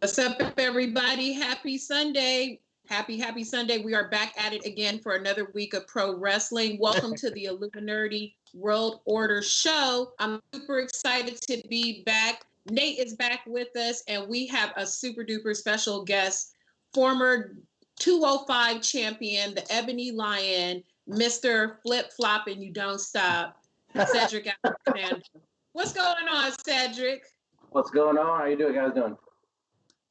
What's up, everybody? Happy Sunday. Happy Sunday. We are back at it again for another week of pro wrestling. Welcome to the Illuminerdi World Order Show. I'm super excited to be back. Nate is back with us, and we have a super duper special guest, former 205 champion, the Ebony Lion, Mr. Flip Flop and You Don't Stop, Cedric Alexander. What's going on, Cedric? What's going on? How you guys doing?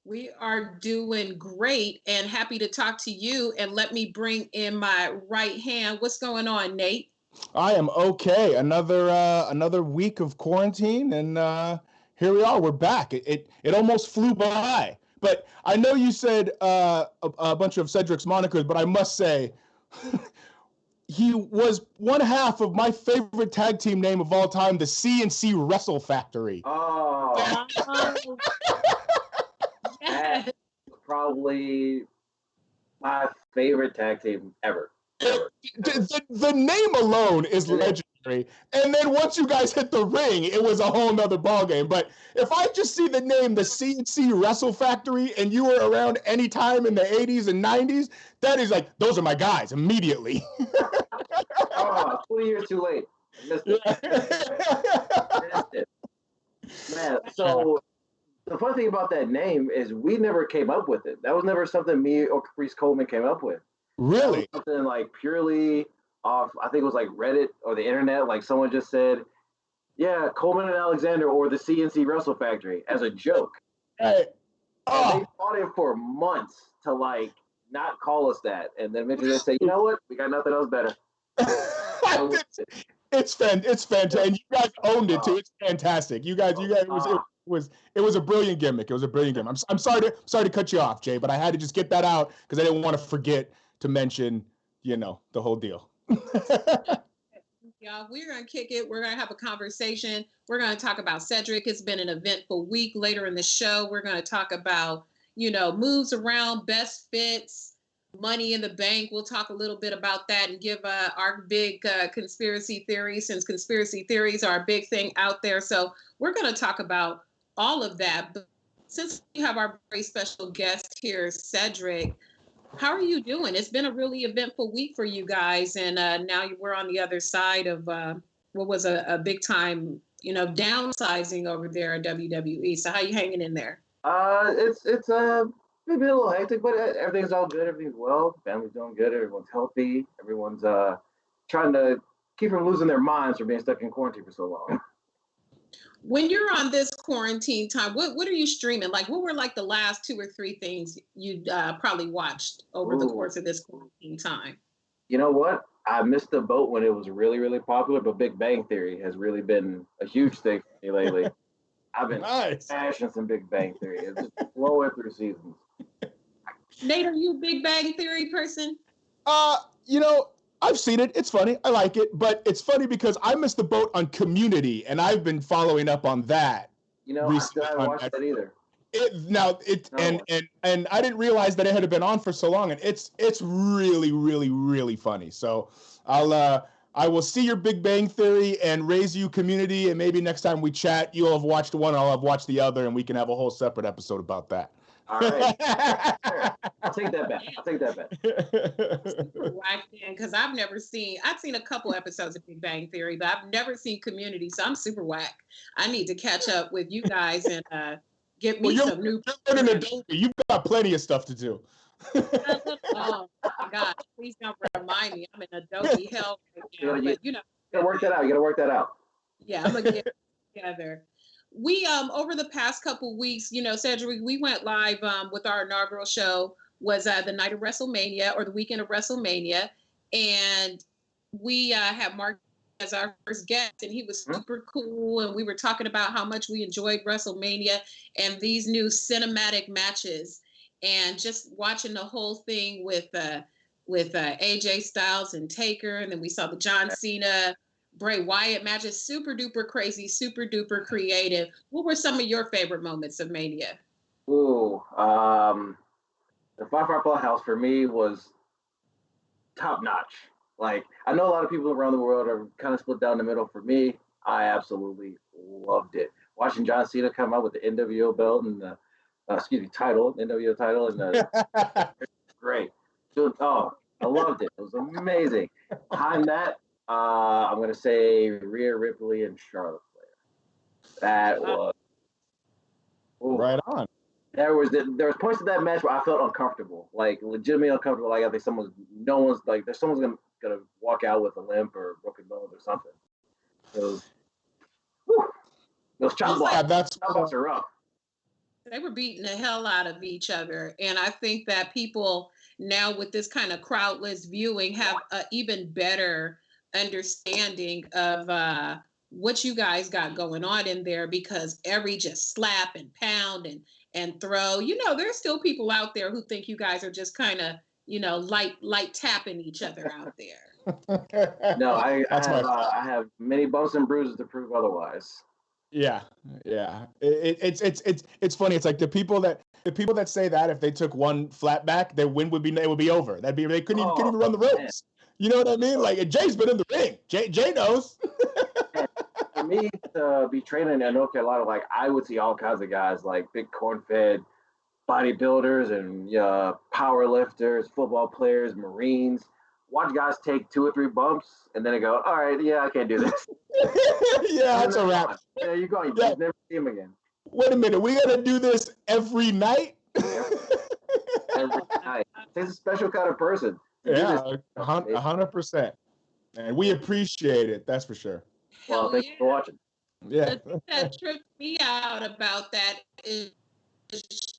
We are doing great and happy to talk to you. And let me bring in my right hand. What's going on, Nate? I am okay. Another week of quarantine, and here we are. We're back. It almost flew by. But I know you said a bunch of Cedric's monikers, but I must say, he was one half of my favorite tag team name of all time, the C&C Wrestle Factory. Oh. Yes. That's probably my favorite tag team ever. The name alone is legendary. And then once you guys hit the ring, it was a whole nother ballgame. But if I just see the name, the C&C Wrestle Factory, and you were around any time in the 80s and 90s, that is like, those are my guys immediately. 20 years too late. I missed it. Man, so the funny thing about that name is we never came up with it. That was never something me or Caprice Coleman came up with. Really? Something like purely off, I think it was like Reddit or the internet. Like someone just said, yeah, Coleman and Alexander or the C&C Wrestle Factory as a joke. Hey. And they fought it for months to like not call us that. And then eventually they say, you know what? We got nothing else better. It's fantastic. And you guys owned it too. It's fantastic. You guys, it was a brilliant gimmick. It was a brilliant gimmick. I'm sorry to cut you off, Jay, but I had to just get that out because I didn't want to forget to mention, the whole deal. Y'all, we're going to kick it. We're going to have a conversation. We're going to talk about Cedric. It's been an eventful week. Later in the show, we're going to talk about, moves around, best fits, money in the bank. We'll talk a little bit about that and give our big conspiracy theories, since conspiracy theories are a big thing out there. So we're going to talk about all of that. But since we have our very special guest here, Cedric, how are you doing? It's been a really eventful week for you guys, and now we're on the other side of what was a big time, downsizing over there at WWE. So how you hanging in there? It's maybe a little hectic, but everything's all good. Everything's well. Family's doing good. Everyone's healthy. Everyone's trying to keep from losing their minds for being stuck in quarantine for so long. When you're on this quarantine time, what are you streaming? Like, what were like the last 2 or 3 things you probably watched over the course of this quarantine time? You know what? I missed the boat when it was really, really popular, but Big Bang Theory has really been a huge thing for me lately. I've been smashing some Big Bang Theory. It's just flowing through seasons. Nate, are you a Big Bang Theory person? I've seen it. It's funny. I like it. But it's funny because I missed the boat on Community, and I've been following up on that. I still haven't watched that either. And I didn't realize that it had been on for so long, and it's really, really, really funny. So I will see your Big Bang Theory and raise you Community, and maybe next time we chat, you'll have watched one, I'll have watched the other, and we can have a whole separate episode about that. All right. I'll take that back. Super whack then, because I've seen a couple episodes of Big Bang Theory, but I've never seen Community, so I'm super whack. I need to catch up with you guys and get me some new. You've got plenty of stuff to do. Oh my God! Please don't remind me. I'm in Adobe hell right now. But you gotta work that out. You gotta work that out. Yeah, I'm gonna get it together. We over the past couple weeks, Cedric, we went live with our inaugural show was the night of WrestleMania, or the weekend of WrestleMania, and we had Mark as our first guest, and he was super cool, and we were talking about how much we enjoyed WrestleMania and these new cinematic matches, and just watching the whole thing with AJ Styles and Taker, and then we saw the John Cena Bray Wyatt matches. Super duper crazy, super duper creative. What were some of your favorite moments of Mania? Ooh, the Firefly House for me was top notch. Like, I know a lot of people around the world are kind of split down the middle. For me, I absolutely loved it. Watching John Cena come out with the NWO belt and the title, NWO title, and great. So, I loved it. It was amazing. Behind that, I'm gonna say Rhea Ripley and Charlotte Flair. That was right on. There was points in that match where I felt uncomfortable, like legitimately uncomfortable. Like I think someone's gonna walk out with a limp or broken bones or something. Those chop blocks are rough. They were beating the hell out of each other, and I think that people now with this kind of crowdless viewing have an even better understanding of what you guys got going on in there, because every just slap and pound and throw, there's still people out there who think you guys are just kind of, light tapping each other out there. No, I have many bumps and bruises to prove otherwise. Yeah. It's funny. It's like the people that say that if they took one flat back, their win would be over. They couldn't even run the ropes. Man. You know what I mean? Like Jay's been in the ring. Jay knows. For me to be training in North Carolina, like I would see all kinds of guys, like big corn-fed bodybuilders and power lifters, football players, Marines. Watch guys take 2 or 3 bumps, and then they go, all right, yeah, I can't do this. Yeah, that's a wrap. There you go. You never see him again. Wait a minute. We got to do this every night? Every night. He's a special kind of person. Yeah, 100%. And we appreciate it. That's for sure. Well, thanks for watching. Yeah. The thing that tripped me out about that is just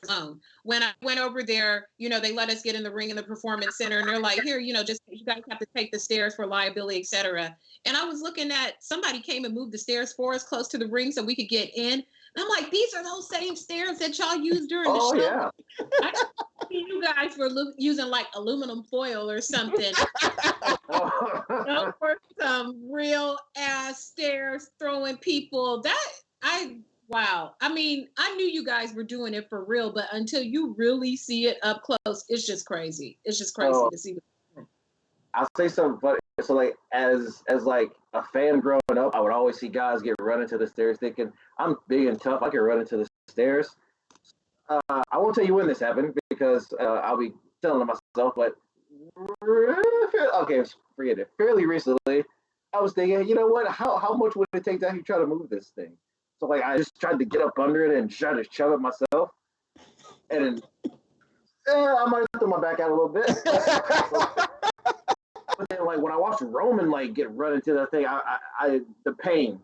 alone. When I went over there, they let us get in the ring in the performance center, and they're like, here, just you guys have to take the stairs for liability, etc. And I was looking at somebody came and moved the stairs for us close to the ring so we could get in. And I'm like, these are those same stairs that y'all used during the show. Yeah. I see you guys were using like aluminum foil or something. For some real ass stairs throwing people. Wow. I mean, I knew you guys were doing it for real, but until you really see it up close, it's just crazy. It's just crazy to see. I'll say something funny. So, like, as like a fan growing up, I would always see guys get run into the stairs thinking, I'm big and tough. I can run into the stairs. I won't tell you when this happened because I'll be telling myself, but okay, forget it. Fairly recently, I was thinking, you know what? How much would it take to actually try to move this thing? So, like, I just tried to get up under it and try to shove it myself. And then, I might throw my back out a little bit. But then, like, when I watched Roman, like, get run into that thing, I the pain.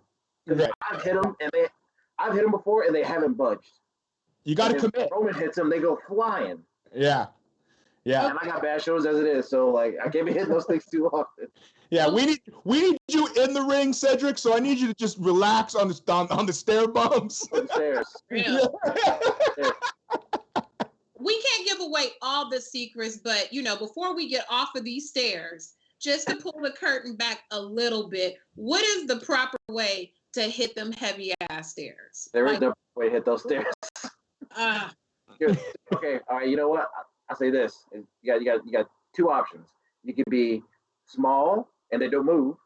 Right. I've hit him before, and they haven't budged. You got to commit. Roman hits them, they go flying. Yeah. And I got bad shoulders as it is, so, like, I can't be hitting those things too often. Yeah, we need you in the ring, Cedric. So I need you to just relax on the stair bumps. On the stairs. Yeah. We can't give away all the secrets, but before we get off of these stairs, just to pull the curtain back a little bit, what is the proper way to hit them heavy ass stairs? There is no way to hit those stairs. Okay, all right. You know what? I say this: you got 2 options. You could be small and they don't move,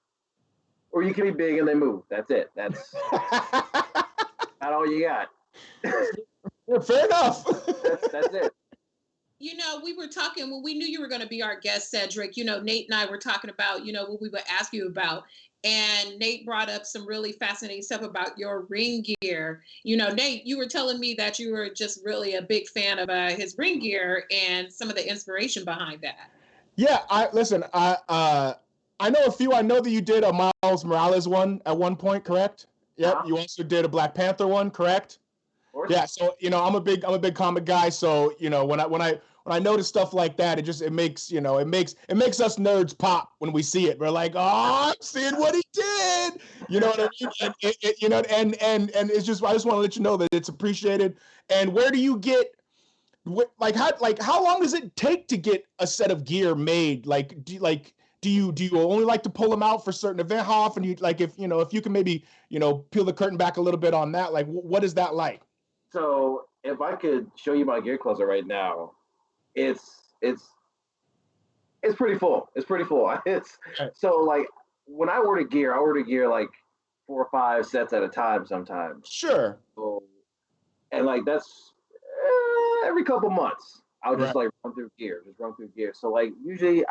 or you can be big and they move. That's it. That's not all you got. Fair enough. That's it. We were talking when we knew you were going to be our guest, Cedric. Nate and I were talking about, what we would ask you about. And Nate brought up some really fascinating stuff about your ring gear. Nate, you were telling me that you were just really a big fan of his ring gear and some of the inspiration behind that. Yeah, I know a few. I know that you did a Miles Morales one at one point, correct? Yep. You also did a Black Panther one, correct? Yeah. So I'm a big comic guy. So when I notice stuff like that, it makes us nerds pop when we see it. We're like, oh, I'm seeing what he did. You know what I mean? And it's just I just want to let you know that it's appreciated. And where do you get? How long does it take to get a set of gear made? Do you only like to pull them out for certain event? How often you if you can maybe peel the curtain back a little bit on that? Like, what is that like? So if I could show you my gear closet right now, it's pretty full. It's pretty full. So like when I order gear like 4 or 5 sets at a time sometimes. Sure. So and like that's every couple months. I'll just like run through gear. So like usually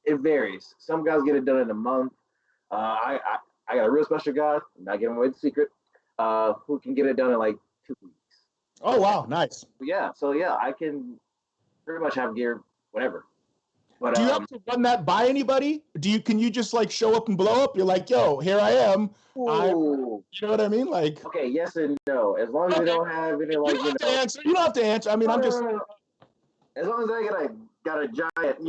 it varies. Some guys get it done in a month. I got a real special guy, not giving away the secret, who can get it done in like 2 weeks. Oh wow, nice. Yeah, so yeah, I can pretty much have gear whenever. But do you have to run that by anybody? Can you just like show up and blow up? You're like, yo, here I am. You know what I mean? Like, okay, yes and no. As long as you don't have any like you don't have to answer. I mean, I'm just as long as I got a giant,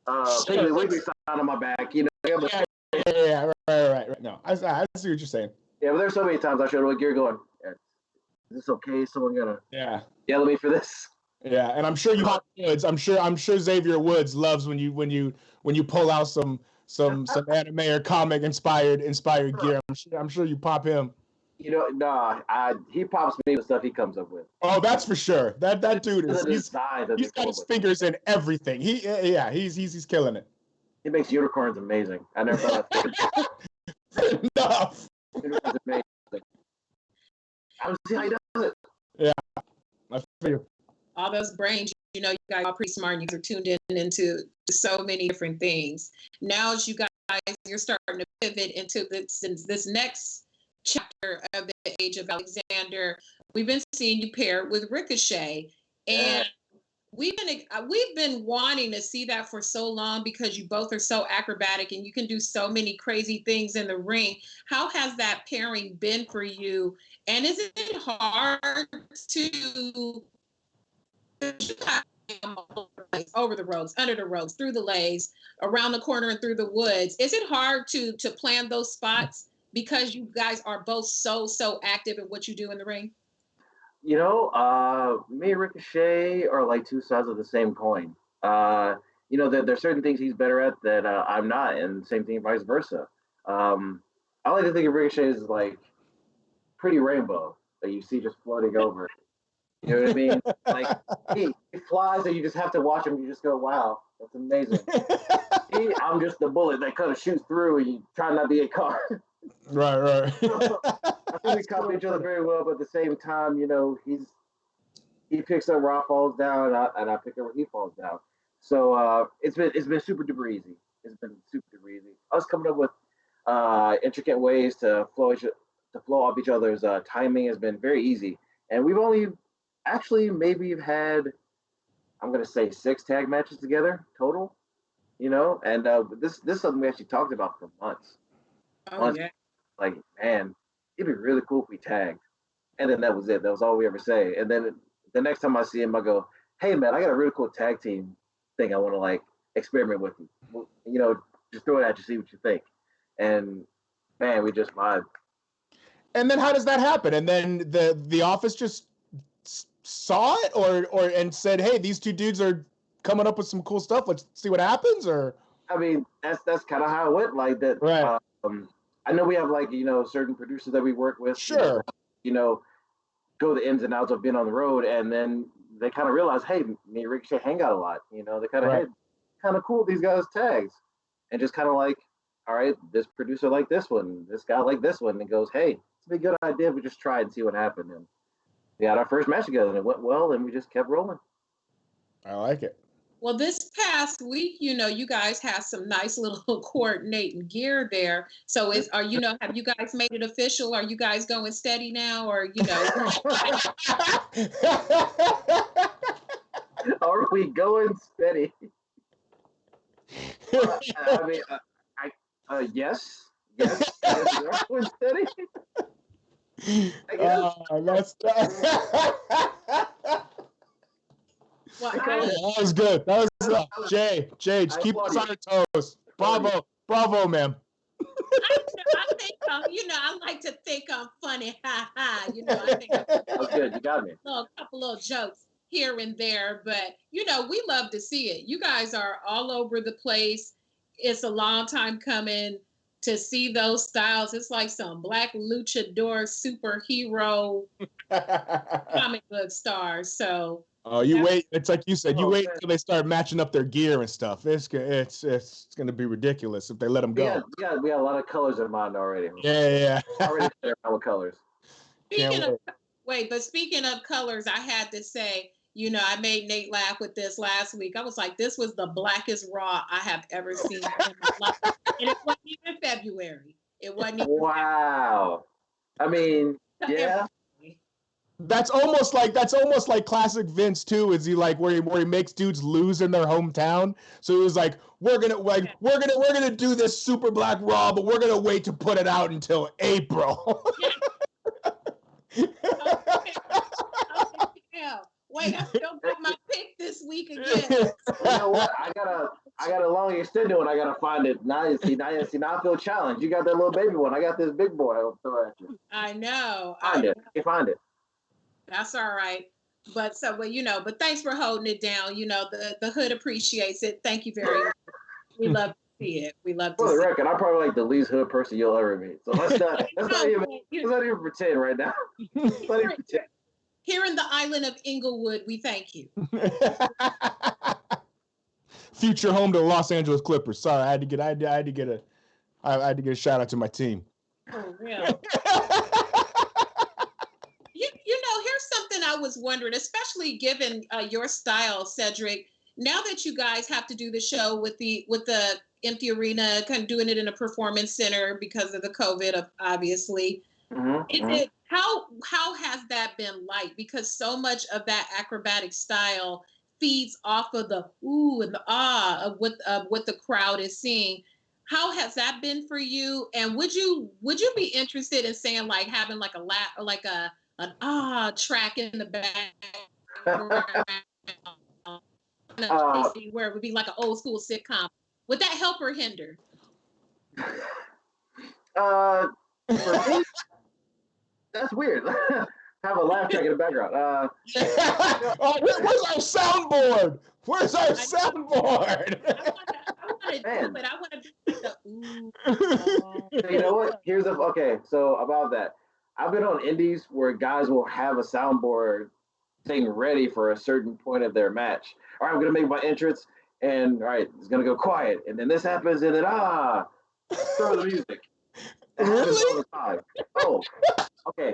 Piggly Wiggly sign on my back, Yeah, right. No, I see what you're saying. Yeah, but there's so many times I showed up with gear going, is this okay? Someone gonna yell at me for this? Yeah, and I'm sure you hop Woods. I'm sure Xavier Woods loves when you pull out some anime or comic inspired gear. I'm sure you pop him. He pops me with stuff he comes up with. Oh, that's for sure. That dude he's got his fingers in everything. He's killing it. He makes unicorns amazing. I never thought that. Enough. Unicorns amazing. I don't see how he does it. Yeah, I feel. All those brains, you guys are pretty smart. You guys are tuned into so many different things. Now, as you guys, you're starting to pivot into this next chapter of the Age of Alexander. We've been seeing you pair with Ricochet, and we've been wanting to see that for so long because you both are so acrobatic and you can do so many crazy things in the ring. How has that pairing been for you? And is it hard to over the ropes, under the ropes, through the legs, around the corner and through the woods? Is it hard to plan those spots because you guys are both so active in what you do in the ring? Me and Ricochet are like two sides of the same coin. There's certain things he's better at that I'm not, and same thing vice versa. I like to think of Ricochet as like pretty rainbow that you see just floating over. You know what I mean? Like he flies and you just have to watch him. You just go, wow, that's amazing. I'm just the bullet that kind of shoots through and you try not to get caught. Right. I think we copy each other very well, but at the same time, he picks up where I falls down and I pick up where he falls down. So it's been super duper easy. Us coming up with intricate ways to flow off each other's timing has been very easy. And we've only maybe had, I'm gonna say 6 tag matches together total, and this is something we actually talked about for months. Yeah. Like, man, it'd be really cool if we tagged. And then that was it. That was all we ever say. And then the next time I see him, I go, hey man, I got a really cool tag team thing I want to like experiment with. Just throw it at you, see what you think. And man, we just vibe. And then how does that happen? And then the office just saw it or and said, hey, these two dudes are coming up with some cool stuff. Let's see what happens. Or I mean, that's kind of how it went. Like that. Right. I know we have like certain producers that we work with. Sure. Go the ins and outs of being on the road, and then they kind of realize, hey, me and Ricochet hang out a lot. They kind of kind of cool these guys tags, and just kind of like, all right, this producer like this one, this guy like this one, and goes, hey, it's a good idea if we just try and see what happened. And we had our first match together, and it went well, and we just kept rolling. I like it. Well, this past week, you guys have some nice little coordinating gear there. So have you guys made it official? Are you guys going steady now, or Are we going steady? Yes, we are going steady. I guess. Well, that was good. That was Jay, just keep us on our toes. Bravo, ma'am. I like to think I'm funny. Ha ha. I think that's good. You got me. A couple little jokes here and there, but we love to see it. You guys are all over the place. It's a long time coming to see those styles. It's like some black luchador superhero comic book stars. So you wait. It's like you said. You wait until they start matching up their gear and stuff. It's going to be ridiculous if they let them go. We got a lot of colors in mind already. Yeah. Already around with colors. Wait, but speaking of colors, I had to say, you know, I made Nate laugh with this last week. I was like, this was the blackest Raw I have ever seen in my life. And it wasn't even February. It wasn't even Wow. I mean, yeah. That's almost like classic Vince too. Is he like where he makes dudes lose in their hometown? So he was like, we're gonna do this super black Raw, but we're gonna wait to put it out until April. Yeah. Wait, I still got my pick this week again. You know what? I got a long extended one. I gotta find it. Now you see, now I feel challenged. You got that little baby one. I got this big boy. I'll throw at you. I know. You find it. That's all right. But thanks for holding it down. You know, the hood appreciates it. Thank you very much. We love to see it. We love to see it. For the record, I'm probably like the least hood person you'll ever meet. So let's not even pretend right now. Let's not even pretend. Here in the island of Inglewood, we thank you. Future home to the Los Angeles Clippers. Sorry, I had to get a shout out to my team. Oh, really? You know, here's something I was wondering, especially given your style, Cedric. Now that you guys have to do the show with the empty arena, kind of doing it in a performance center because of the COVID, obviously. How has that been like? Because so much of that acrobatic style feeds off of the ooh and the ah of what the crowd is seeing. How has that been for you? And would you be interested in saying like having like a lap or like an ah track in the back where it would be like an old school sitcom? Would that help or hinder? For me, that's weird. Have a laugh track in the background. Where's our soundboard? Where's our soundboard? I want to do the ooh. So you know what? So about that. I've been on indies where guys will have a soundboard thing ready for a certain point of their match. All right, I'm going to make my entrance, and all right, it's going to go quiet. And then this happens, and then, throw the music. Really? Oh, okay.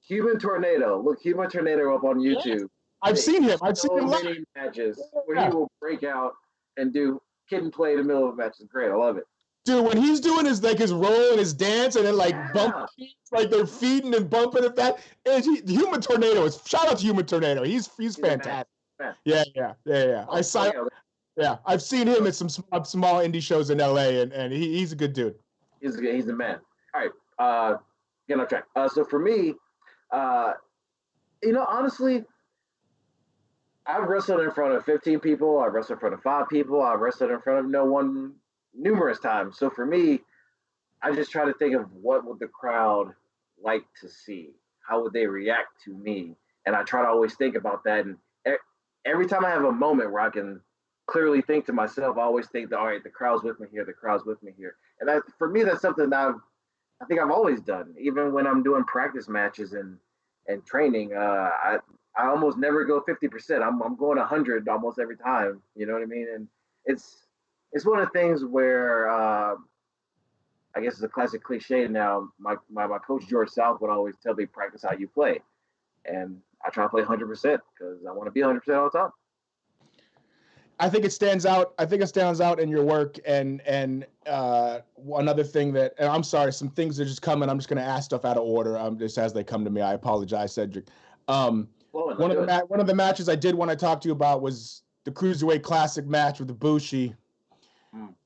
Human Tornado. Look Human Tornado up on YouTube. I've seen him. I've seen him many matches where he will break out and do kid and play in the middle of a match. It's great. I love it. Dude, when he's doing his roll and his dance and then bump, like they're feeding and bumping at that. Human Tornado is shout out to Human Tornado. He's fantastic. Yeah. I've seen him at some small indie shows in LA and he's a good dude. He's a man. All right, get on track. So for me, honestly, I've wrestled in front of 15 people. I've wrestled in front of 5 people. I've wrestled in front of no one numerous times. So for me, I just try to think of what would the crowd like to see? How would they react to me? And I try to always think about that. And every time I have a moment where I can clearly think to myself, I always think that, all right, the crowd's with me here. The crowd's with me here. And for me, that's something that I think I've always done. Even when I'm doing practice matches and training, I almost never go 50%. I'm going 100 almost every time. You know what I mean? And it's one of the things where I guess it's a classic cliche now. My coach George South would always tell me, practice how you play, and I try to play 100% because I want to be 100% all the time. I think it stands out. In your work, and another thing that, and I'm sorry, some things are just coming. I'm just going to ask stuff out of order. Just as they come to me. I apologize, Cedric. One of the matches I did want to talk to you about was the Cruiserweight Classic match with Ibushi.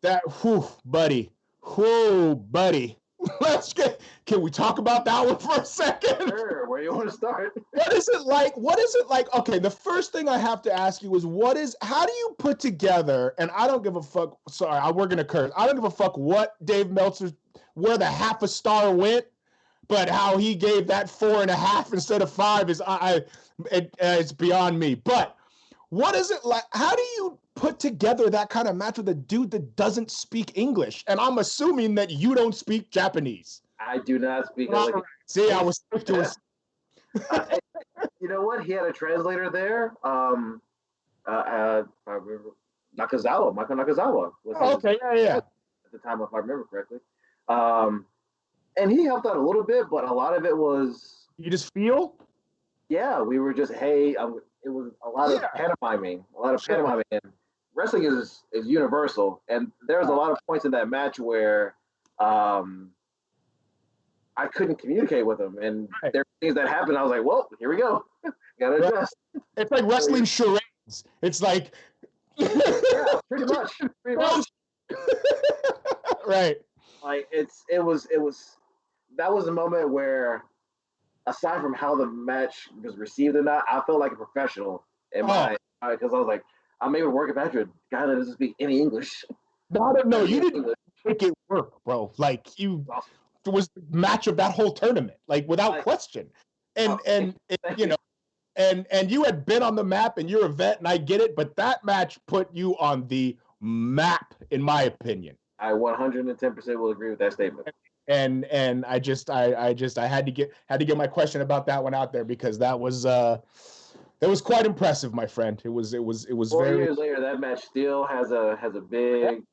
That, buddy. Can we talk about that one for a second? Sure. Where do you want to start? What is it like? Okay, the first thing I have to ask you is how do you put together, and I don't give a fuck, sorry, we're going to curse. I don't give a fuck what Dave Meltzer, where the half a star went, but how he gave that 4.5 instead of 5 is, it's beyond me. But what is it like? How do you put together that kind of match with a dude that doesn't speak English? And I'm assuming that you don't speak Japanese. I do not speak English. See, I was quick to You know what? He had a translator there. Nakazawa, Michael Nakazawa. Okay, yeah. At the time, if I remember correctly. And he helped out a little bit, but a lot of it was... You just feel? Yeah, we were just it was a lot of pantomiming, and wrestling is universal. And there's a lot of points in that match where I couldn't communicate with them, and there were things that happened. I was like, well, here we go, gotta adjust. It's like wrestling charades. It's like yeah, pretty much. Right. Like it was that was a moment where, aside from how the match was received or not, I felt like a professional in my, because I was like, I'm able to work a match with a guy that doesn't speak any English. No, you didn't make it work, bro. Like it was the match of that whole tournament, like without question. And you know, and you had been on the map, and you're a vet, and I get it, but that match put you on the map, in my opinion. I 110% will agree with that statement. And I had to get my question about that one out there, because that was quite impressive, my friend. It was 4 years later, that match still has a big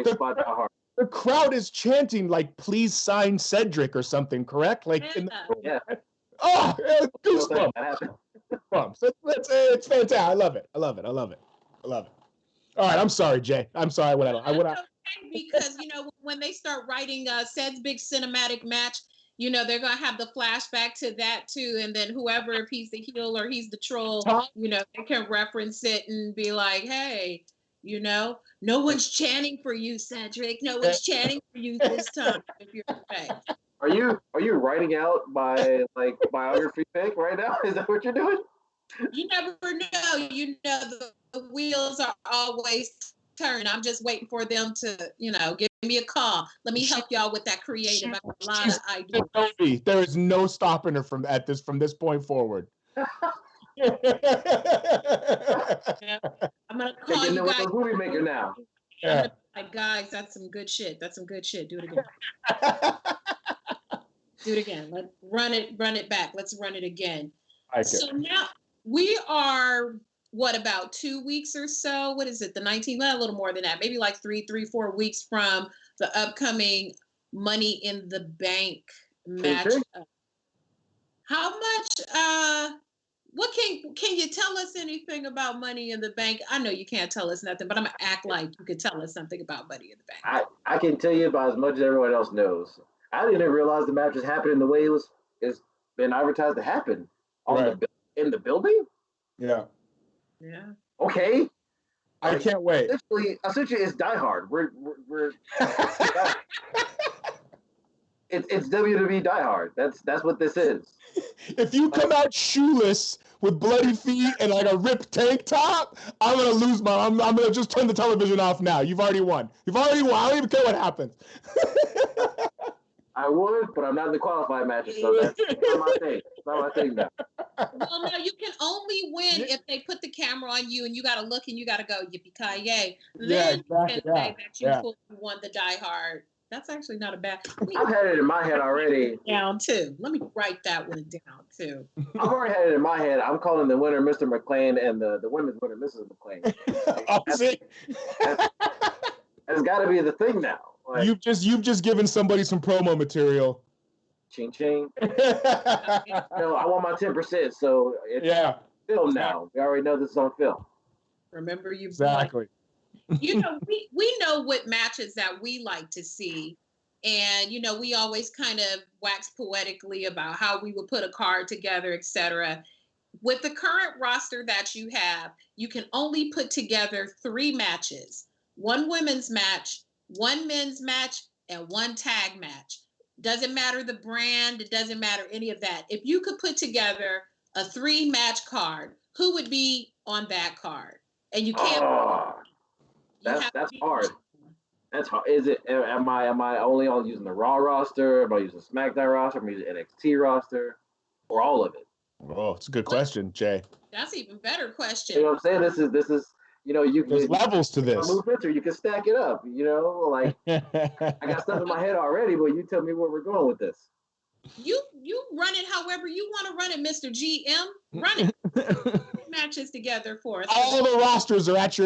spot in my heart. The crowd is chanting like, "Please sign Cedric" or something, correct? Like, yeah. Oh, goosebumps. It's fantastic. I love it. All right, I'm sorry, Jay. I'm sorry. Because when they start writing Ced's big cinematic match, they're gonna have the flashback to that too, and then whoever, if he's the heel or he's the troll, they can reference it and be like, hey, no one's chanting for you, Cedric. No one's chanting for you this time. If you're okay. Are you writing out my biography pick right now? Is that what you're doing? You never know. The wheels are always turning. I'm just waiting for them to, give me a call. Let me help y'all with that creative. I have a lot of ideas. There is no stopping her from this point forward. I'm gonna call you guys. Movie maker now. Yeah. Like, guys, that's some good shit. Do it again. Do it again. Let's run it back. Let's run it again. So now we are, about 2 weeks or so? What is it? The 19th? A little more than that. Maybe like 4 weeks from the upcoming Money in the Bank match. How much? What can you tell us anything about Money in the Bank? I know you can't tell us nothing, but I'm gonna act like you could tell us something about Money in the Bank. I can tell you about as much as everyone else knows. I didn't even realize the match was happening the way it's been advertised to happen in the building. Yeah. Yeah. Okay. I can't wait. Essentially, it's Die Hard. We're it's WWE Die Hard. That's what this is. If you come out shoeless with bloody feet and like a ripped tank top, I'm gonna lose I'm gonna just turn the television off now. You've already won. I don't even care what happens. I would, but I'm not in the qualified matches, so that's not my thing. It's not my thing now. Well, no, you can only win if they put the camera on you and you got to look and you got to go yippee-ki-yay. Then you can say that you fully won the Die Hard. That's actually not a bad. I've had it in my head already. Down too. Let me write that one down too. I've already had it in my head. I'm calling the winner Mr. McLean and the women's winner Mrs. McLean. That's got to be the thing now. Like, you've just given somebody some promo material. Ching ching. I want my 10%. So it's film now. We already know this is on film. Remember you exactly. We know what matches that we like to see, and we always kind of wax poetically about how we would put a card together, etc. With the current roster that you have, you can only put together 3 matches: 1 women's match, 1 men's match, and 1 tag match. Doesn't matter the brand, it doesn't matter any of that. If you could put together a 3-match card, who would be on that card? And you can't. That's hard. That's hard. Is it? Am I only on using the Raw roster? Am I using the SmackDown roster? Am I using NXT roster, or all of it? Oh, it's a good question, Jay. That's an even better question. You know what I'm saying? This is. There's levels to this. Movements, or you can stack it up. Like I got stuff in my head already, but you tell me where we're going with this. You run it however you want to run it, Mr. GM. Run it. Matches together for us. All the rosters are at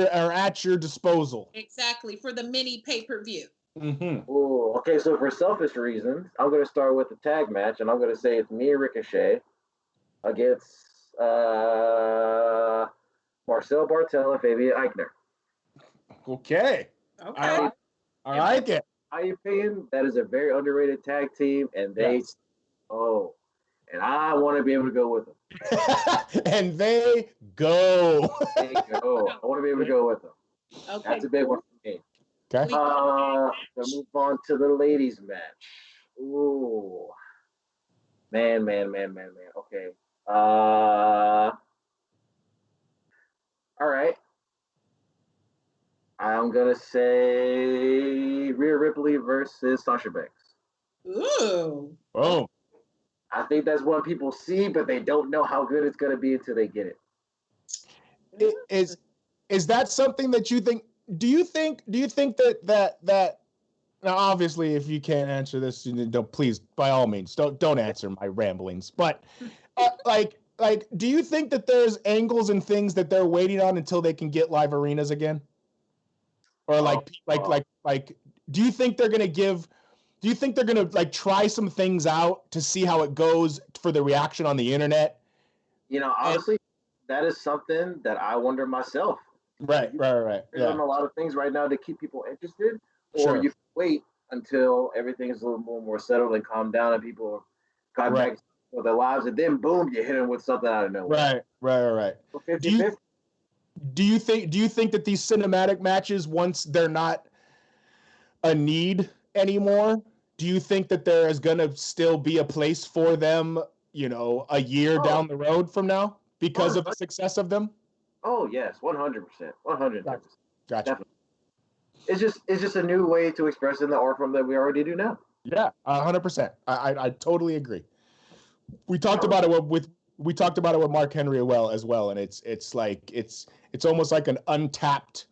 your disposal. Exactly, for the mini pay-per-view. Mm-hmm. Oh, okay. So for selfish reasons, I'm going to start with the tag match, and I'm going to say it's me and Ricochet against Marcel Bartel and Fabian Eichner. Okay. I like it. My opinion, that is a very underrated tag team, and and I want to be able to go with them. And they go. I want to be able to go with them. Okay. That's a big one for me. Okay. So move on to the ladies match. Ooh. Man. Okay. All right. I'm gonna say Rhea Ripley versus Sasha Banks. Ooh. Oh. I think that's what people see, but they don't know how good it's gonna be until they get it. Is that something that you think? Do you think that now, obviously, if you can't answer this, don't, please, by all means, don't answer my ramblings. But do you think that there's angles and things that they're waiting on until they can get live arenas again? Or do you think they're gonna try some things out to see how it goes for the reaction on the internet? Honestly, that is something that I wonder myself. Right. There's a lot of things right now to keep people interested, or you wait until everything is a little more settled and calmed down and people got back to their lives, and then boom, you hit them with something out of nowhere. Right. So 50-50. Do you think that these cinematic matches, once they're not a need anymore, do you think that there is going to still be a place for them, a year down the road from now because of the success of them? Oh yes, 100%, 110%. Gotcha. Definitely. It's just a new way to express in the art form that we already do now. Yeah, 100%. I totally agree. We talked about it with Mark Henry as well, and it's almost like an untapped.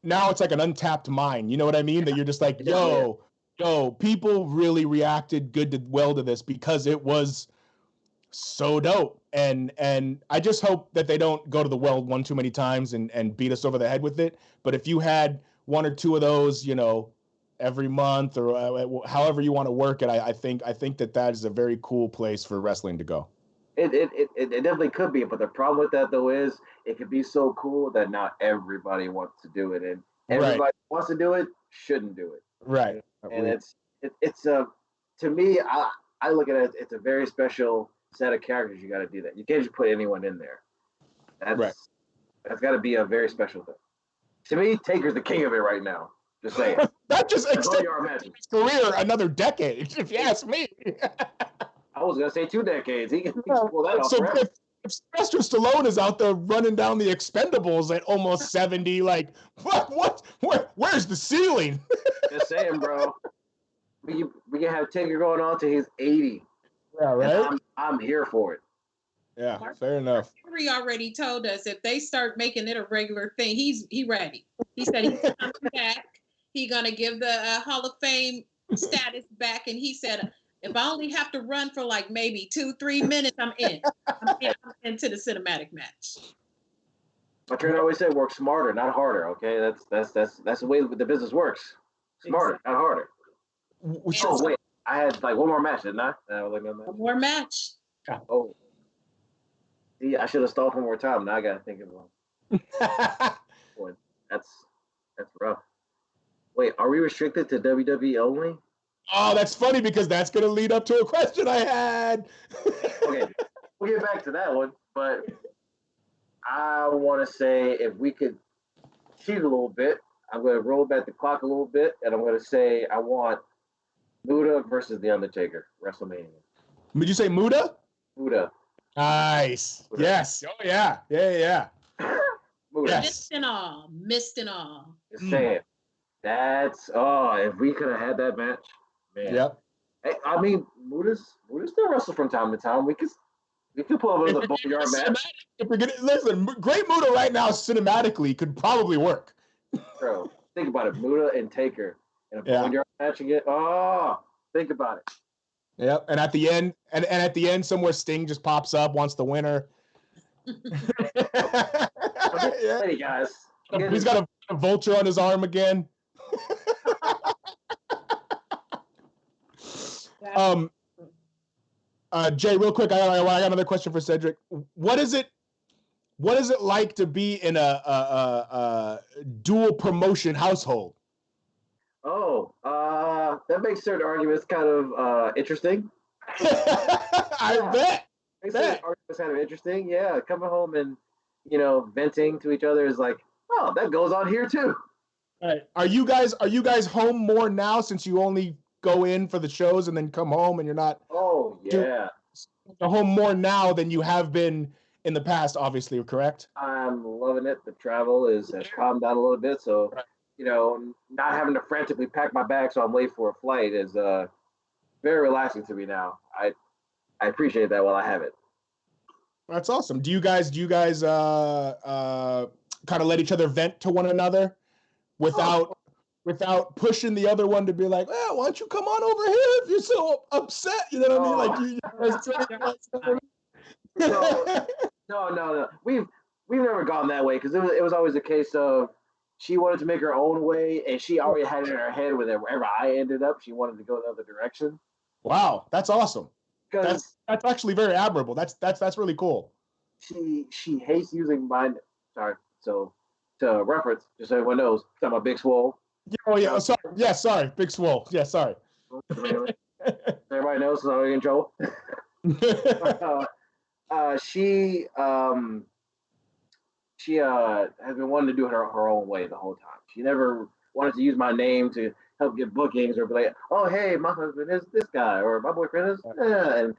Now it's like an untapped mine. You know what I mean? That you're just like, yo, people really reacted well to this because it was so dope. And I just hope that they don't go to the well one too many times and beat us over the head with it. But if you had one or two of those, every month or however you want to work it, I think that is a very cool place for wrestling to go. It definitely could be, but the problem with that though is it could be so cool that not everybody wants to do it, and everybody wants to do it shouldn't do it. Right. And it's to me, I look at it. It's a very special set of characters. You got to do that. You can't just put anyone in there. That's got to be a very special thing. To me, Taker's the king of it right now. Just saying. That just extends his career another decade, if you ask me. I was gonna say 2 decades. He can pull that off. So if Sylvester Stallone is out there running down the Expendables at almost 70, like where's the ceiling? Just saying, bro. We can have Taker going on to his 80. Yeah, right. I'm here for it. Yeah, fair enough. Henry already told us if they start making it a regular thing, he ready. He said he's coming back. He's gonna give the Hall of Fame status back, and he said, if I only have to run for like maybe 2-3 minutes, I'm in. I'm into the cinematic match. My trainer always said, "Work smarter, not harder." Okay, that's the way the business works. Smarter, not harder. Oh wait, I had like one more match, didn't I? One more match. Oh, see, I should have stalled for more time. Now I gotta think of one. That's rough. Wait, are we restricted to WWE only? Oh, that's funny because that's going to lead up to a question I had. Okay, we'll get back to that one, but I want to say if we could cheat a little bit, I'm going to roll back the clock a little bit, and I'm going to say I want Muda versus The Undertaker, WrestleMania. Did you say Muda? Muda. Nice. Muda. Yes. Oh, yeah. Yeah. Muda. Yes. Missed and all. Just saying. If we could have had that match, man. Yep. Hey, I mean, Muda's still wrestle from time to time. We could pull up a boneyard match. Listen, Great Muda right now cinematically could probably work. Bro, think about it. Muda and Taker in a boneyard match again. Oh, think about it. Yep. And at the end, at the end, somewhere Sting just pops up, wants the winner. Hey guys. He's got a vulture on his arm again. Jay, real quick, I got another question for Cedric. What is it like to be in a dual promotion household? Oh, that makes certain arguments kind of interesting. I bet. Makes certain arguments kind of interesting. Yeah, coming home and venting to each other is like, oh, that goes on here too. Right. Are you guys home more now since you only go in for the shows and then come home and you're not? Oh yeah. Home more now than you have been in the past, obviously, correct? I'm loving it. The travel has calmed down a little bit, so not having to frantically pack my bag so I'm late for a flight is very relaxing to me now. I appreciate that while I have it. That's awesome. Do you guys kind of let each other vent to one another without pushing the other one to be like, why don't you come on over here if you're so upset? You know what I mean? Like No. We've never gone that way because it was always a case of she wanted to make her own way and she already had it in her head wherever I ended up, she wanted to go the other direction. Wow, that's awesome. That's actually very admirable. That's really cool. She hates using my so to reference, just so everyone knows, I'm a Big Swole. Oh yeah, sorry, Big Swole. Yeah, sorry. Everybody knows, so I'm in trouble. She has been wanting to do it her own way the whole time. She never wanted to use my name to help get bookings or be like, oh hey, my husband is this guy or my boyfriend is and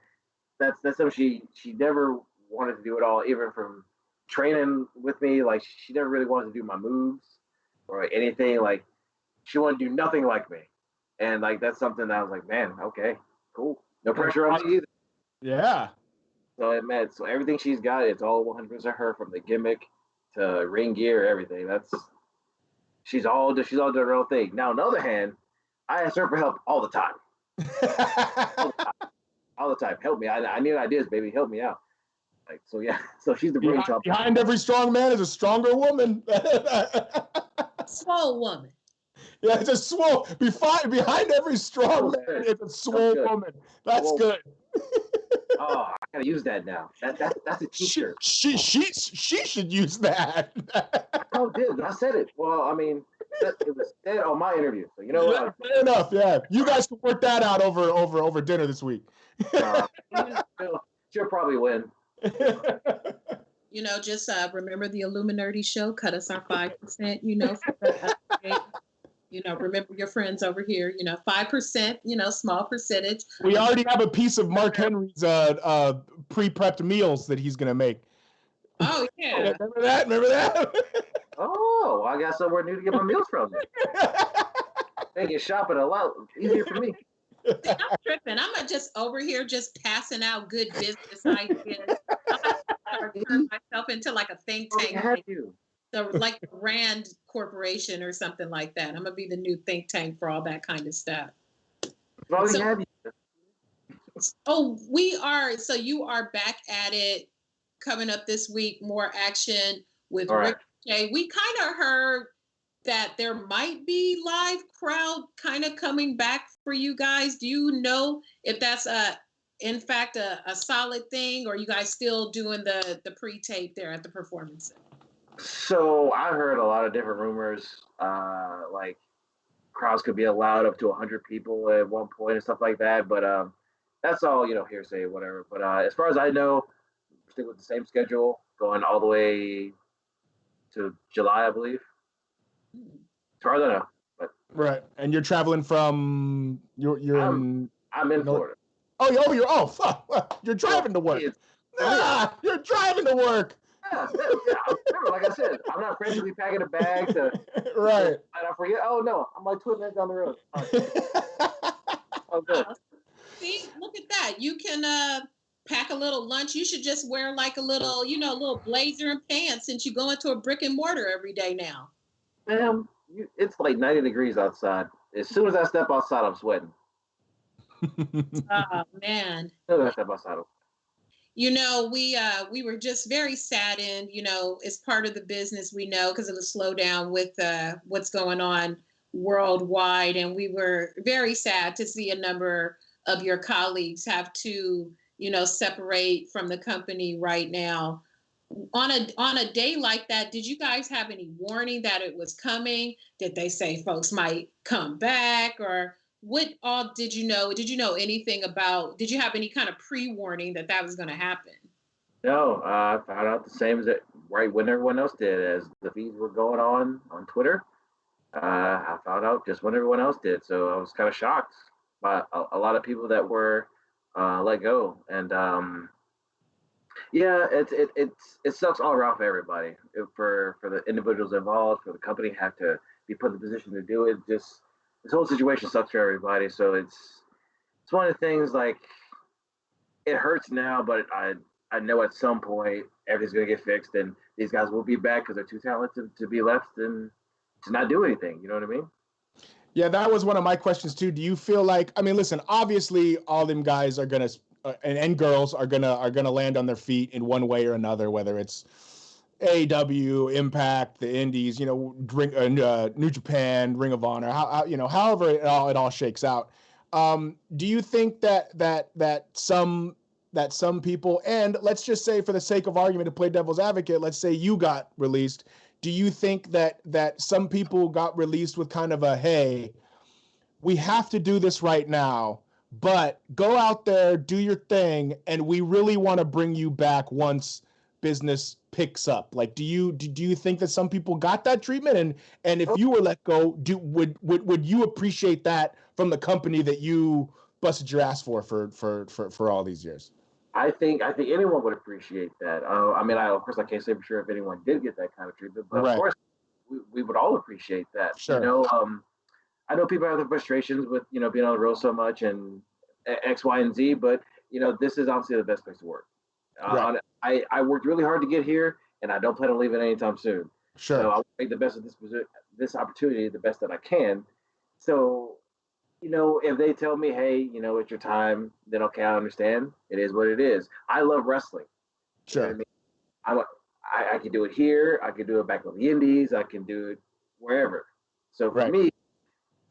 that's something she never wanted to do at all, even from training with me. Like she never really wanted to do my moves or anything. Like she wanted to do nothing like me. And like that's something that I was like, man, okay, cool. No pressure on me either. Yeah. So everything she's got, it's all 100% her, from the gimmick to ring gear, everything. She's all doing her own thing. Now, on the other hand, I ask her for help all the time. all the time. Help me. I need ideas, baby. Help me out. Like so, yeah. So she's the brainchild. Behind every strong man is a stronger woman. Swole woman. Yeah, it's a swole. Behind every strong man is a swole woman. That's good. Oh, I gotta use that now. That's a t-shirt. She should use that. Oh, did I said it? Well, I mean, it was said on my interview. So you know what? Fair enough. Yeah, you guys can work that out over dinner this week. She'll probably win. Just remember the Illuminerdi show. Cut us our 5%. Remember your friends over here. 5%. Small percentage. We already have a piece of Mark Henry's pre-prepped meals that he's gonna make. Oh yeah. Remember that? Oh, I got somewhere new to get my meals from. Make it shopping a lot easier for me. See, I'm tripping. I'm just over here just passing out good business ideas. I'm turn myself into like a think tank. So like Rand Corporation or something like that. I'm gonna be the new think tank for all that kind of stuff. We are. So you are back at it. Coming up this week, more action with Ricochet. We kind of heard that there might be live crowd kind of coming back for you guys. Do you know if that's in fact a solid thing, or are you guys still doing the pre-tape there at the Performance Center? So I heard a lot of different rumors, like crowds could be allowed up to 100 people at one point and stuff like that. But that's all, hearsay, whatever. But as far as I know, stick with the same schedule, going all the way to July, I believe. As far as I know. But right, and you're traveling from I'm in Florida. You're driving to work. You're driving to work. Yeah. Remember, like I said, I'm not frantically packing a bag to right. And I forget. Oh no, I'm like 2 minutes down the road. Oh, good. See, look at that. You can pack a little lunch. You should just wear like a little, little blazer and pants, since you go into a brick and mortar every day now. Ma'am, it's like 90 degrees outside. As soon as I step outside, I'm sweating. Oh man. As soon as I step outside, we were just very saddened, as part of the business, we know, because of the slowdown with what's going on worldwide. And we were very sad to see a number of your colleagues have to, separate from the company right now. On a day like that, did you guys have any warning that it was coming? Did they say folks might come back, or what all did you know? Did you know anything about, did you have any kind of pre-warning that was going to happen? No, I found out the same as it right when everyone else did, as the feeds were going on Twitter. I found out just when everyone else did, so I was kind of shocked by a lot of people that were let go, and yeah, it sucks all around for everybody, for the individuals involved, for the company have to be put in the position to do it. Just this whole situation sucks for everybody, so it's one of the things, like, it hurts now, but I know at some point everything's gonna get fixed, and these guys will be back because they're too talented to be left and to not do anything. You know what I mean? Yeah, that was one of my questions too. Do you feel like, I mean, listen, obviously all them guys are gonna and girls are gonna land on their feet in one way or another, whether it's AEW, Impact, the Indies, New Japan, Ring of Honor, however it all shakes out. Do you think that some people, and let's just say for the sake of argument to play devil's advocate, let's say you got released. Do you think that some people got released with kind of a, hey, we have to do this right now, but go out there, do your thing, and we really want to bring you back once business picks up? Like, do you think that some people got that treatment? And if you were let go, would you appreciate that from the company that you busted your ass for all these years? I think anyone would appreciate that. I mean, of course I can't say for sure if anyone did get that kind of treatment, but right. Of course we would all appreciate that. Sure. I know people have their frustrations with being on the road so much and X, Y, and Z, but this is obviously the best place to work. Right. I worked really hard to get here, and I don't plan on leaving anytime soon. Sure. So I'll make the best of this opportunity, the best that I can. So, if they tell me, hey, it's your time, then okay, I understand. It is what it is. I love wrestling. Sure. You know what I mean? I can do it here. I can do it back on the Indies. I can do it wherever. So for me,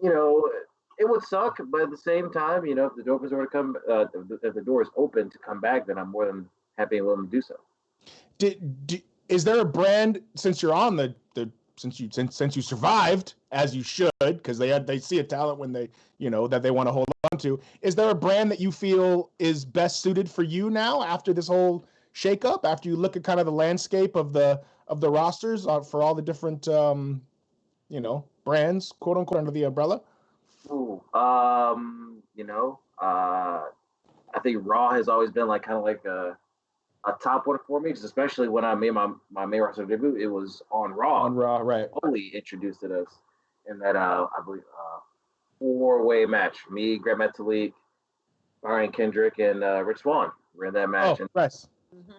it would suck, but at the same time, if the door is to come, if the door is open to come back, then I'm more than happy and willing to do so. Is there a brand, since you're on since you survived, as you should, because they see a talent when they that they want to hold on to, is there a brand that you feel is best suited for you now after this whole shakeup? After you look at kind of the landscape of the rosters for all the different brands, quote unquote, under the umbrella? Ooh, I think Raw has always been like kind of like a top one for me, because especially when I made my main roster debut, it was on Raw. On Raw, right? Only introduced to us in that I believe 4-way match. Me, Grant Metalik, Brian Kendrick, and Rich Swann were in that match. Oh, nice.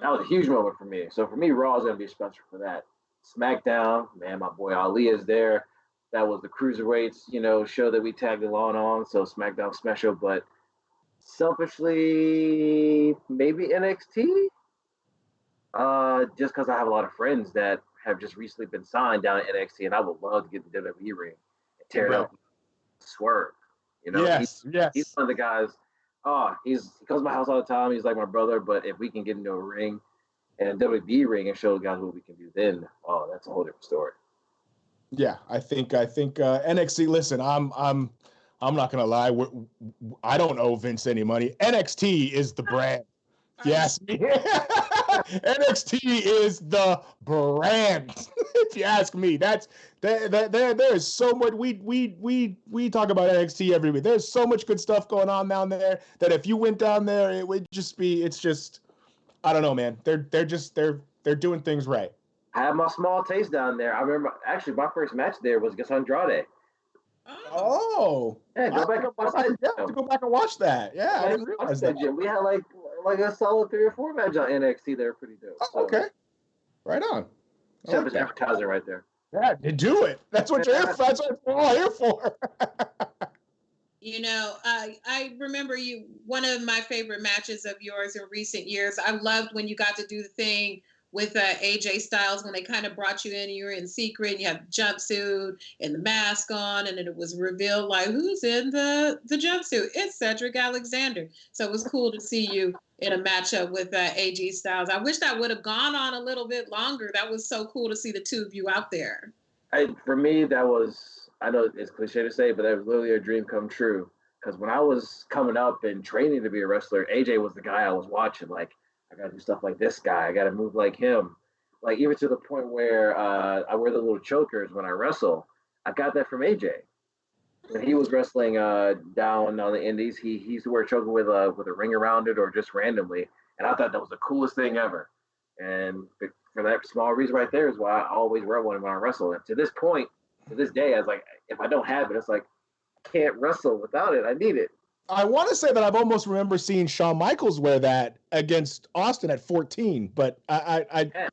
That was a huge moment for me. So for me, Raw is gonna be special for that. SmackDown, man, my boy Ali is there. That was the Cruiserweights, show that we tagged along on. So SmackDown special, but selfishly, maybe NXT. Just because I have a lot of friends that have just recently been signed down at NXT, and I would love to get the WWE ring and tear it up, Swerve. Yes. He's one of the guys. He comes to my house all the time. He's like my brother. But if we can get into a ring and WWE ring and show the guys what we can do, then that's a whole different story. Yeah, I think NXT. Listen, I'm not gonna lie. I don't owe Vince any money. NXT is the brand. Yes, NXT is the brand. If you ask me, there is so much. We talk about NXT every week. There's so much good stuff going on down there that if you went down there, it would just be. It's just, I don't know, man. They're doing things right. I had my small taste down there. I remember actually my first match there was against Andrade. Oh, yeah, go back and watch that. Yeah, have to go back and watch that. Yeah, I didn't realize that. We had like a solid 3 or 4 matches on NXT that were pretty dope. Oh, okay, right on. Selfish advertising right there. Yeah, you do it. That's what you're here for. That's what we're all here for. I remember one of my favorite matches of yours in recent years. I loved when you got to do the thing with AJ Styles, when they kind of brought you in, you were in secret, and you had the jumpsuit and the mask on, and then it was revealed like, who's in the jumpsuit? It's Cedric Alexander. So it was cool to see you in a matchup with AJ Styles. I wish that would have gone on a little bit longer. That was so cool to see the two of you out there. For me, that was, I know it's cliche to say, but that was literally a dream come true. Because when I was coming up and training to be a wrestler, AJ was the guy I was watching. Like, I got to do stuff like this guy. I got to move like him. Like, even to the point where I wear the little chokers when I wrestle. I got that from AJ. When he was wrestling down on the indies, he used to wear a choker with a ring around it or just randomly. And I thought that was the coolest thing ever. And for that small reason right there is why I always wear one when I wrestle. And to this point, to this day, I was like, if I don't have it, it's like, I can't wrestle without it. I need it. I want to say that I've almost remember seeing Shawn Michaels wear that against Austin at 14, but Yes,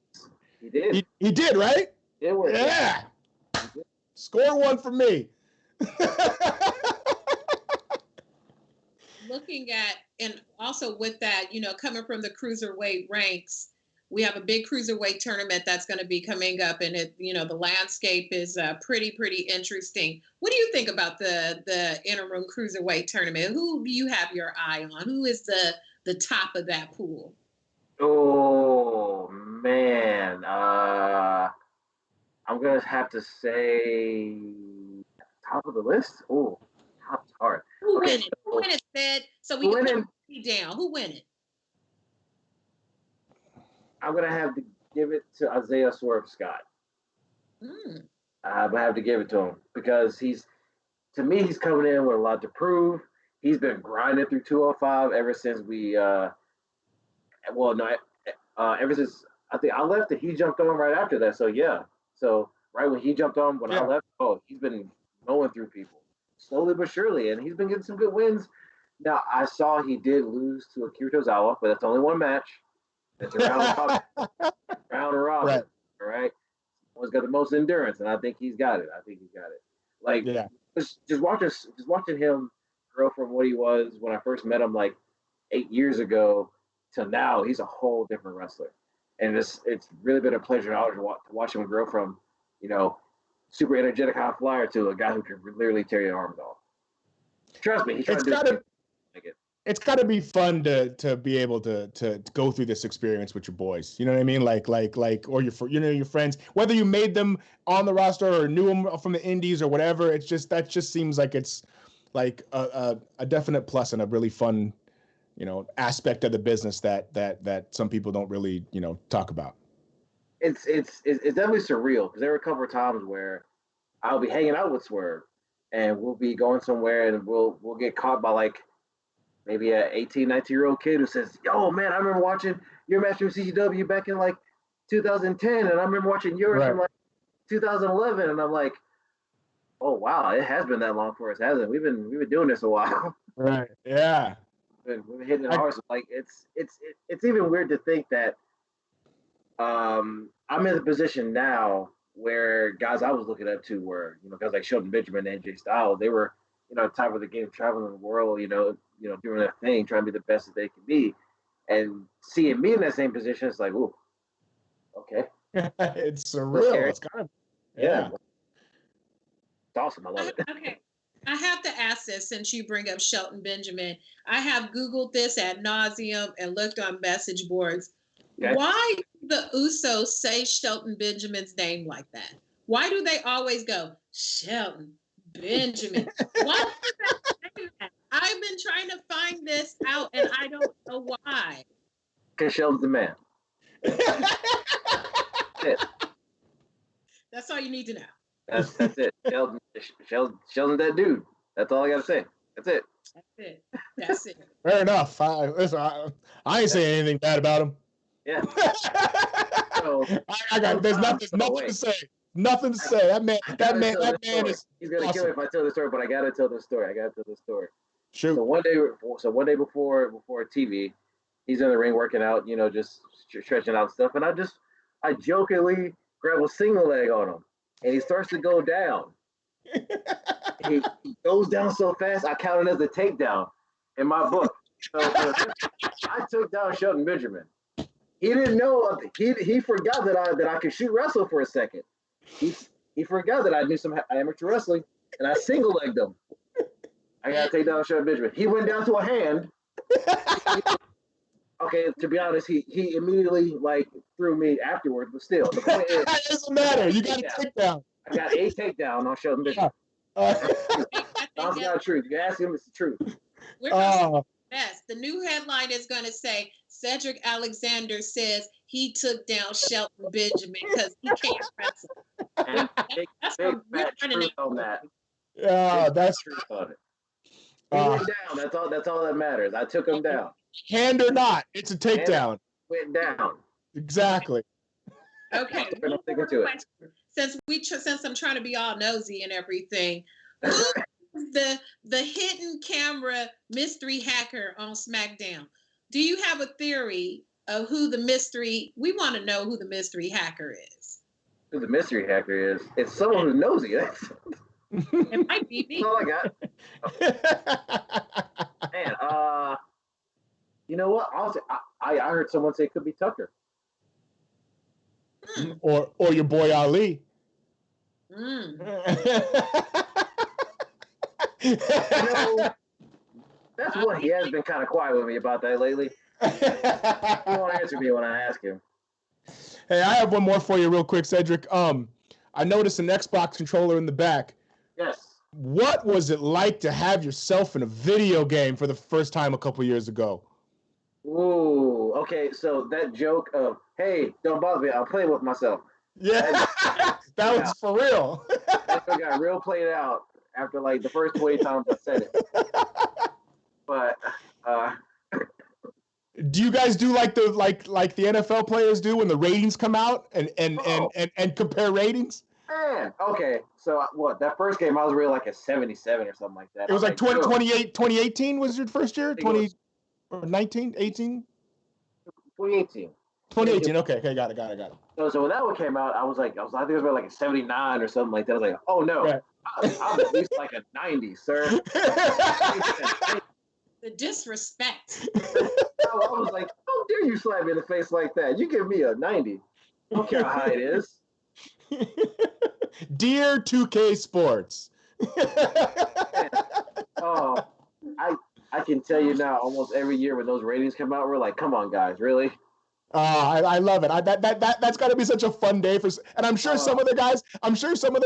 he did. He did, right? It worked. Yeah. Score one for me. Looking at, and also with that, coming from the cruiserweight ranks, we have a big cruiserweight tournament that's going to be coming up, and the landscape is pretty interesting. What do you think about the interim cruiserweight tournament? Who do you have your eye on? Who is the top of that pool? Oh man, I'm gonna have to say top of the list. Oh, top's hard. Who win it? Who win it, Sid? So we can put it down. Who win it? I'm gonna have to give it to Isaiah Swerve Scott. I'm gonna have to give it to him because he's coming in with a lot to prove. He's been grinding through 205 ever since ever since I think I left and he jumped on right after that. So yeah, so right when he jumped on when I left, he's been going through people slowly but surely, and he's been getting some good wins. Now I saw he did lose to Akira Tozawa, but that's only one match. It's a round robin. Right. All right. One's got the most endurance, and I think he's got it. Like just watching him grow from what he was when I first met him like 8 years ago to now, he's a whole different wrestler. And it's really been a pleasure and honor to watch him grow from, super energetic high flyer to a guy who can literally tear your arms off. Trust me, he's trying to do it. It's got to be fun to be able to go through this experience with your boys. You know what I mean? Like, or your friends, whether you made them on the roster or knew them from the indies or whatever. That just seems like it's like a definite plus and a really fun, aspect of the business that some people don't really, talk about. It's definitely surreal because there were a couple of times where I'll be hanging out with Swerve and we'll be going somewhere and we'll get caught by like maybe an 18, 19-year-old kid who says, yo, man, I remember watching your match with CCW back in like 2010, and I remember watching yours from like 2011, and I'm like, oh, wow, it has been that long for us, hasn't it? We've been doing this a while. Right, yeah. We've been hitting it hard. So like, it's even weird to think that I'm in the position now where guys I was looking up to were, guys like Shelton Benjamin and AJ Styles, they were, top of the game, traveling the world, doing their thing, trying to be the best that they can be. And seeing me in that same position, it's like, ooh, okay. It's surreal. It's kind of, yeah. It's awesome. I love it. Okay. I have to ask this since you bring up Shelton Benjamin. I have Googled this ad nauseum and looked on message boards. Okay. Why do the Usos say Shelton Benjamin's name like that? Why do they always go, Shelton Benjamin? Why do they say that? I've been trying to find this out, and I don't know why. Because Shelton's the man. That's all you need to know. That's it. Shelton's that dude. That's all I got to say. That's it. Fair enough. I ain't saying anything bad about him. Yeah. There's nothing to say. Nothing to say. That man is. He's gonna kill me if I tell the story, but I gotta tell the story. Shoot. So one day before TV, he's in the ring working out, just stretching out stuff, and I jokingly grab a single leg on him, and he starts to go down. he goes down so fast, I count it as a takedown in my book. So I took down Shelton Benjamin. He didn't know. He forgot that I could shoot wrestle for a second. He forgot that I knew some amateur wrestling, and I single legged him. I gotta take down Shelton Benjamin. He went down to a hand. Okay, to be honest, he immediately like threw me afterwards, but still, the point is, it doesn't matter. You got a takedown. I got a takedown on Shelton Benjamin. That's not truth. You ask him, it's the truth. We're going best. The new headline is going to say Cedric Alexander says he took down Shelton Benjamin because he can't wrestle. That's big truth on that. Yeah, that's truth on it. He went down. That's all that matters. I took him down. Hand or not, it's a takedown. Went down. Exactly. Okay. Since I'm trying to be all nosy and everything, the hidden camera mystery hacker on SmackDown. Do you have a theory of who the mystery? We want to know who the mystery hacker is. Who the mystery hacker is? It's someone who's nosy. It might be me. That's all I got. Man, you know what? I heard someone say it could be Tucker. Or your boy Ali. You know, that's what he has been kind of quiet with me about that lately. He won't answer me when I ask him. Hey, I have one more for you real quick, Cedric. I noticed an Xbox controller in the back. Yes. What was it like to have yourself in a video game for the first time a couple years ago? Ooh, okay. So that joke of, hey, don't bother me, I'll play with myself. Yeah, that was for real. That got real played out after like the first 20 times I said it. But do you guys do like the NFL players do when the ratings come out and compare ratings? Man, okay. So what? That first game I was really like a 77 or something like that. It was like 2018 was your first year? 2019, 18? 2018. 2018. Okay, got it. So when that one came out, I think it was about like a 79 or something like that. I was like, oh no, right. I'm at least like a 90, sir. The disrespect. I was like, how dare you slap me in the face like that? You give me a 90. I don't care how high it is. Dear 2K Sports. Oh, I can tell you now, almost every year when those ratings come out, we're like, come on, guys, really? I love it. That's got to be such a fun day and I'm sure some of the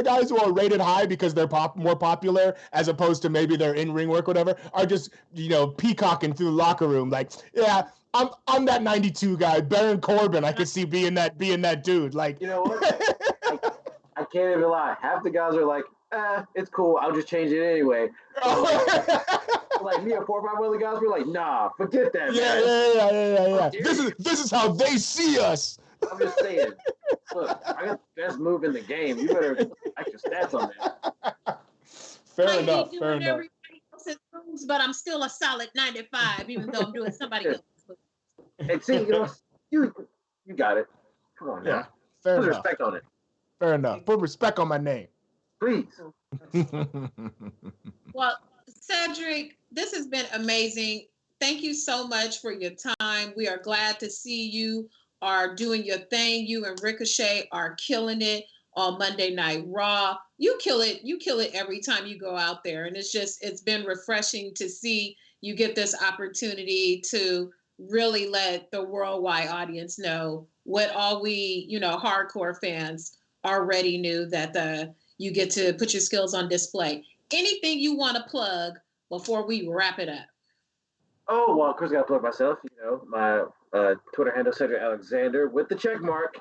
guys who are rated high because they're more popular as opposed to maybe their in-ring work, whatever, are just peacocking through the locker room like, yeah, I'm that 92 guy, Baron Corbin. I could see being that dude. Like, you know what? I can't even lie. Half the guys are like, it's cool. I'll just change it anyway. Like me and 4 or 5 other guys were like, nah, forget that. Yeah. This is how they see us. I'm just saying. Look, I got the best move in the game. You better like your stats on that. Fair enough. Everybody else's moves, but I'm still a solid 95, even though I'm doing somebody else's moves. And see, you got it. Come on now. Fair Put enough. respect on it. Fair enough. Put respect on my name. Please. Well, Cedric, this has been amazing. Thank you so much for your time. We are glad to see you are doing your thing. You and Ricochet are killing it on Monday Night Raw. You kill it every time you go out there. And it's been refreshing to see you get this opportunity to really let the worldwide audience know what all we, hardcore fans already knew, that you get to put your skills on display. Anything you want to plug before we wrap it up? Oh, well, of course I got to plug myself. My Twitter handle, Cedric Alexander, with the check mark.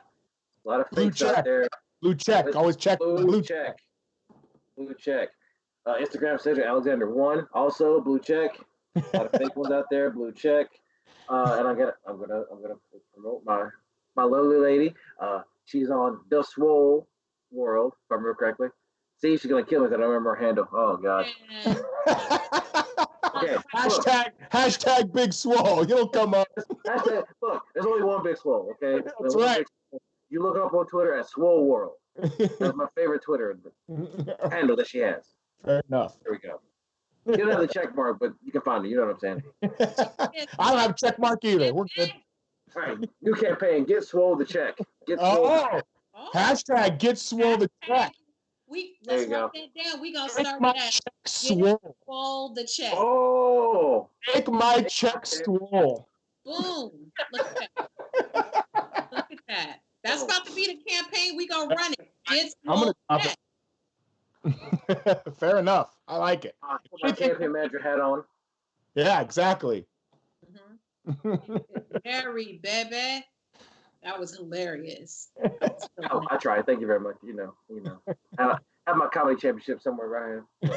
A lot of fakes out there. Blue check. Always check. Blue check. Blue check. Instagram, Cedric Alexander 1. Also, blue check. A lot of fake ones out there. Blue check. And I'm gonna promote my lovely lady. She's on The Swole World, if I remember correctly. See, she's gonna kill me if I don't remember her handle. Oh god. Okay. Hashtag Big Swole. You'll come up. Look, there's only one Big Swole. Okay. That's right. You look up on Twitter at Swole World. That's my favorite Twitter handle that she has. Fair enough. There we go. You don't have the check mark, but you can find it. You know what I'm saying? I don't have a check mark either. We're good. All right. New campaign. Get Swole the check. Get Swole. Hashtag Get Swole the check. Let's write that down. We gonna start with that. Swole the check. Oh, make my check swole. Boom. Look at that. Look at that. That's about to be the campaign. We gonna run it. I'm gonna drop it. Fair enough. I like it. Put my campaign manager hat on. Yeah, exactly. Harry, baby. That was hilarious. Oh, I tried. Thank you very much. I have my comedy championship somewhere around here.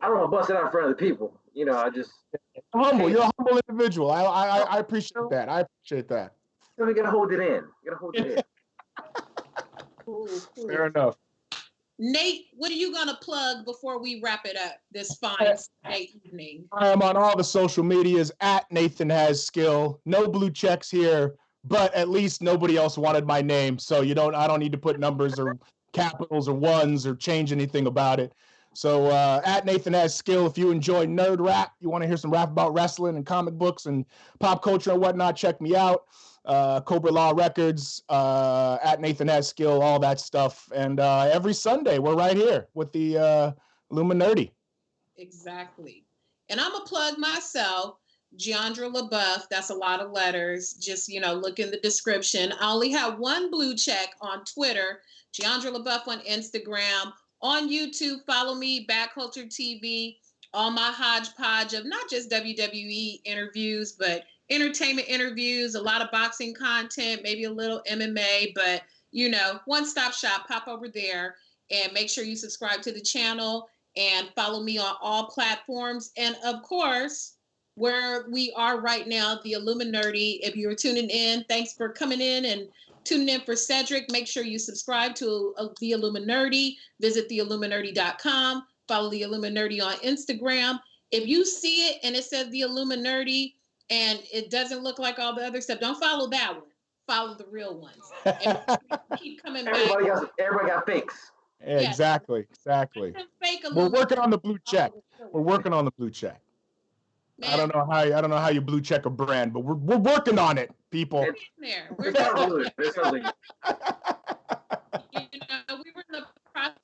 I don't want to bust it out in front of the people. I just humble. You're a humble individual. I appreciate that. I appreciate that. So we gotta hold it in. Cool. Fair enough. Nate, what are you gonna plug before we wrap it up this fine Sunday evening? I am on all the social medias at Nathan Has Skill. No blue checks here, but at least nobody else wanted my name, so I don't need to put numbers or capitals or ones or change anything about it. So at Nathan Has Skill, if you enjoy nerd rap, you want to hear some rap about wrestling and comic books and pop culture and whatnot, check me out. Cobra Law Records, at Nathan Has Skill, all that stuff. And every Sunday, we're right here with the Illuminerdi. Exactly. And I'm going to plug myself, Giandra LaBeouf. That's a lot of letters. Just, look in the description. I only have one blue check on Twitter, Giandra LaBeouf on Instagram. On YouTube, follow me, Back Culture TV, all my hodgepodge of not just WWE interviews, but entertainment interviews, a lot of boxing content, maybe a little MMA, but, one-stop shop, pop over there and make sure you subscribe to the channel and follow me on all platforms. And, of course, where we are right now, the Illuminerdi. If you're tuning in, thanks for coming in and tuning in for Cedric. Make sure you subscribe to the Illuminerdi. Visit theilluminerdi.com. Follow the Illuminerdi on Instagram. If you see it and it says the Illuminerdi and it doesn't look like all the other stuff, don't follow that one. Follow the real ones. And keep coming back. Everybody got fakes. Yeah, exactly. We're working on the blue check. Man. I don't know how you blue check a brand, but we're working on it, people. We're there. We were in the process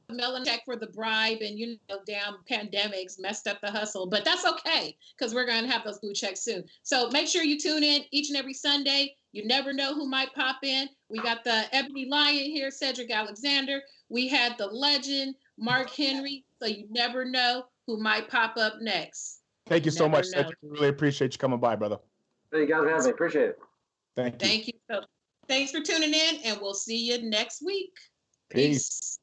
of mailing check for the bribe, and damn pandemics messed up the hustle, but that's okay because we're gonna have those blue checks soon. So make sure you tune in each and every Sunday. You never know who might pop in. We got the Ebony Lion here, Cedric Alexander. We had the legend Mark Henry. So you never know who might pop up next. Thank you so much, Cedric. We really appreciate you coming by, brother. Thank you guys for having me. Appreciate it. Thank you. So, thanks for tuning in, and we'll see you next week. Peace.